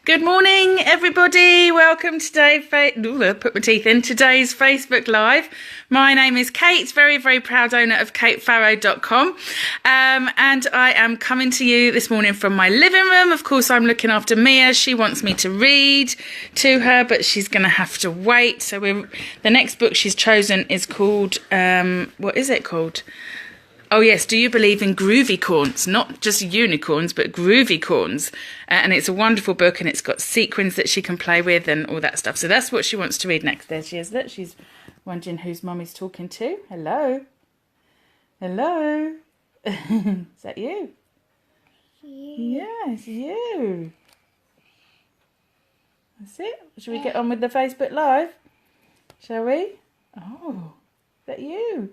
Good morning, everybody. Welcome to put my teeth in today's Facebook Live. My name is Kate, very, very proud owner of katefarrow.com. And I am coming to you this morning from my living room. Of course, I'm looking after Mia. She wants me to read to her, but she's going to have to wait. So the next book she's chosen is called, what is it called? Oh, yes. Do you believe in groovy corns? Not just unicorns, but groovy corns. And it's a wonderful book, and it's got sequins that she can play with and all that stuff. So that's what she wants to read next. There she is. Look, she's wondering whose mummy's talking to. Hello. Hello. Is that you? Yes, you. That's it. Shall we get on with the Facebook Live? Shall we? Oh, is that you?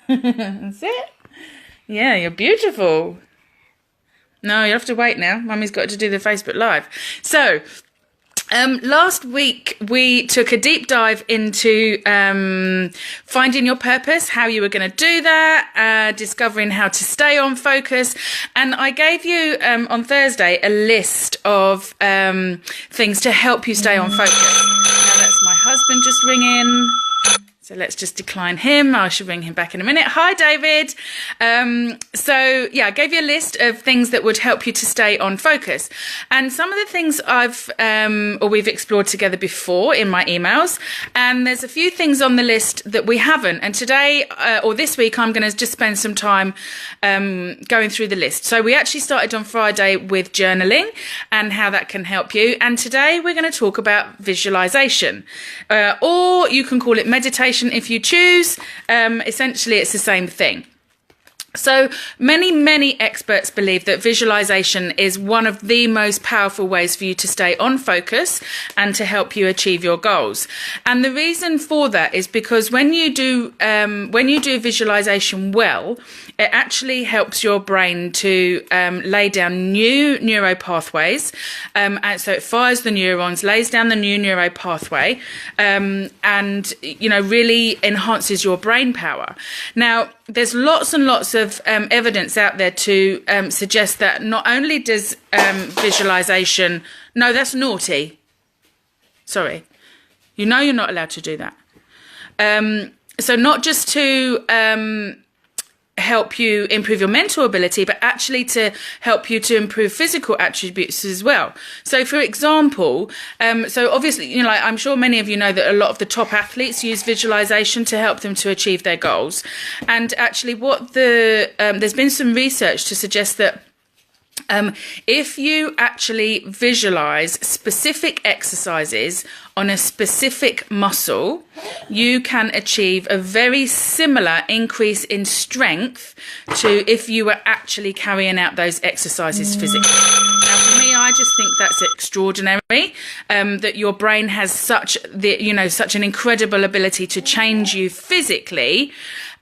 That's it. Yeah, you're beautiful. No, you have to wait now. Mummy's got to do the Facebook Live. So, last week we took a deep dive into finding your purpose, how you were going to do that, discovering how to stay on focus. And I gave you on Thursday a list of things to help you stay on focus. Now that's my husband just ringing. So let's just decline him. I should ring him back in a minute. Hi, David. So yeah, I gave you a list of things that would help you to stay on focus. And some of the things we've explored together before in my emails. And there's a few things on the list that we haven't. And today, or this week, I'm going to just spend some time going through the list. So we actually started on Friday with journaling and how that can help you. And today we're going to talk about visualization, or you can call it meditation if you choose. Essentially, it's the same thing. So many experts believe that visualization is one of the most powerful ways for you to stay on focus and to help you achieve your goals. And the reason for that is because when you do visualization well, it actually helps your brain to lay down new neuro pathways. And so it fires the neurons, lays down the new neuro pathway, and really enhances your brain power. Now, there's lots and lots of evidence out there to suggest that not only does visualization... No, that's naughty. Sorry. You're not allowed to do that. So not just to help you improve your mental ability, but actually to help you to improve physical attributes as well. So for example, so obviously, I'm sure many of you know that a lot of the top athletes use visualization to help them to achieve their goals. And actually there's been some research to suggest that if you actually visualize specific exercises on a specific muscle, you can achieve a very similar increase in strength to if you were actually carrying out those exercises physically. Now, for me, I just think that's extraordinary, that your brain has such an incredible ability to change you physically,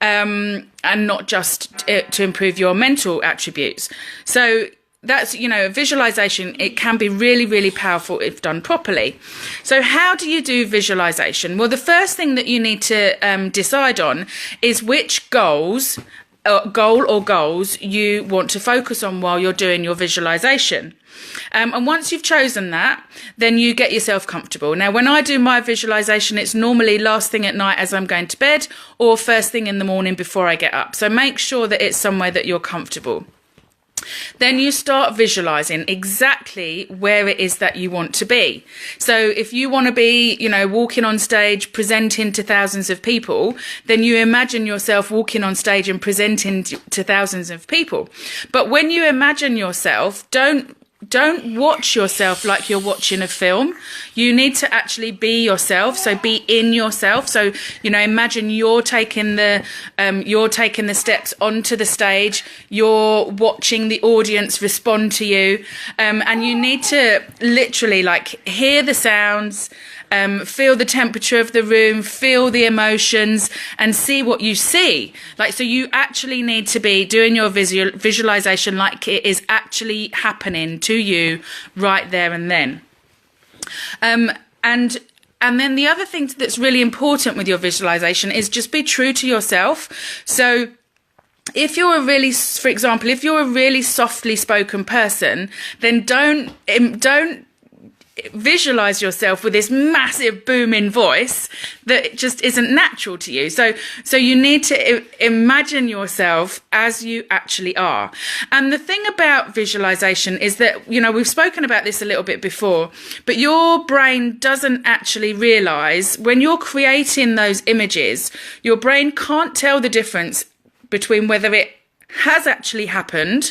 and not just to improve your mental attributes. So that's, visualization, it can be really, really powerful if done properly. So how do you do visualization? Well, the first thing that you need to decide on is which goal or goals you want to focus on while you're doing your visualization. And once you've chosen that, then you get yourself comfortable. Now, when I do my visualization, it's normally last thing at night as I'm going to bed or first thing in the morning before I get up. So make sure that it's somewhere that you're comfortable. Then you start visualizing exactly where it is that you want to be. So if you want to be, walking on stage, presenting to thousands of people, then you imagine yourself walking on stage and presenting to thousands of people. But when you imagine yourself, don't watch yourself like you're watching a film. You need to actually be yourself. So be in yourself. So, imagine you're taking the steps onto the stage. You're watching the audience respond to you. And you need to literally hear the sounds, feel the temperature of the room, feel the emotions, and see what you see. So you actually need to be doing your visualization like it is actually happening to you right there and then. And then the other thing that's really important with your visualization is just be true to yourself. So if you're for example, if you're a really softly spoken person, then don't visualize yourself with this massive booming voice that just isn't natural to you. So you need to imagine yourself as you actually are. And the thing about visualization is that, we've spoken about this a little bit before, but your brain doesn't actually realize when you're creating those images, your brain can't tell the difference between whether it has actually happened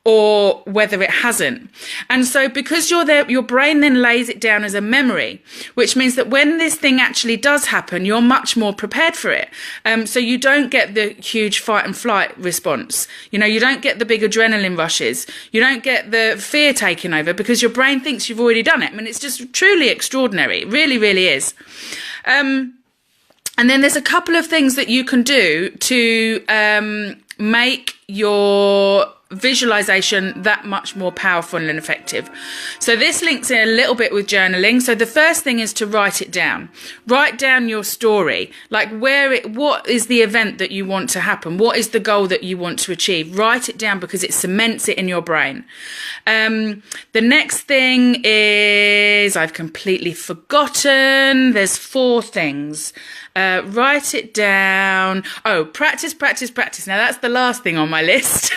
or whether it hasn't. And so because you're there, your brain then lays it down as a memory, which means that when this thing actually does happen, you're much more prepared for it. So you don't get the huge fight and flight response. You don't get the big adrenaline rushes. You don't get the fear taking over because your brain thinks you've already done it. I mean, it's just truly extraordinary. It really, really is. And then there's a couple of things that you can do to make your visualization that much more powerful and effective. So this links in a little bit with journaling. So the first thing is to write it down. Write down your story, like what is the event that you want to happen? What is the goal that you want to achieve? Write it down because it cements it in your brain. The next thing is, I've completely forgotten. There's 4 things. Write it down. Oh, practice. Now that's the last thing on my list.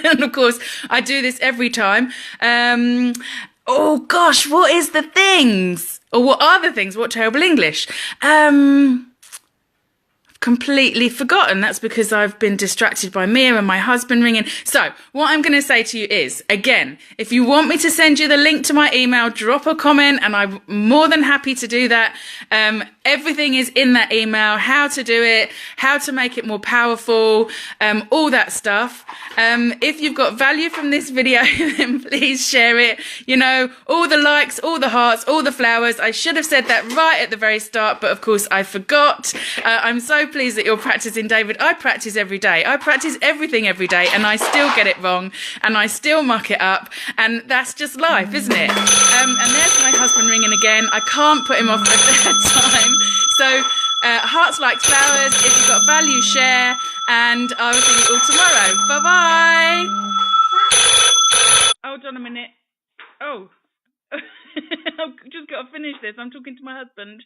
And of course, I do this every time. Oh gosh, what is the things? Or what are the things? What terrible English. Completely forgotten. That's because I've been distracted by Mia and my husband ringing. So what I'm going to say to you is, again, if you want me to send you the link to my email, drop a comment and I'm more than happy to do that. Everything is in that email, how to do it, how to make it more powerful, all that stuff. If you've got value from this video, then please share it. All the likes, all the hearts, all the flowers. I should have said that right at the very start, but of course I forgot. I'm so pleased that you're practicing, David. I practice every day. I practice everything every day and I still get it wrong and I still muck it up, and that's just life, isn't it? And there's my husband ringing again. I can't put him off at that time. So hearts, likes, flowers. If you've got value, share, and I will see you all tomorrow. Bye-bye. Hold on a minute. Oh. I've just got to finish this. I'm talking to my husband.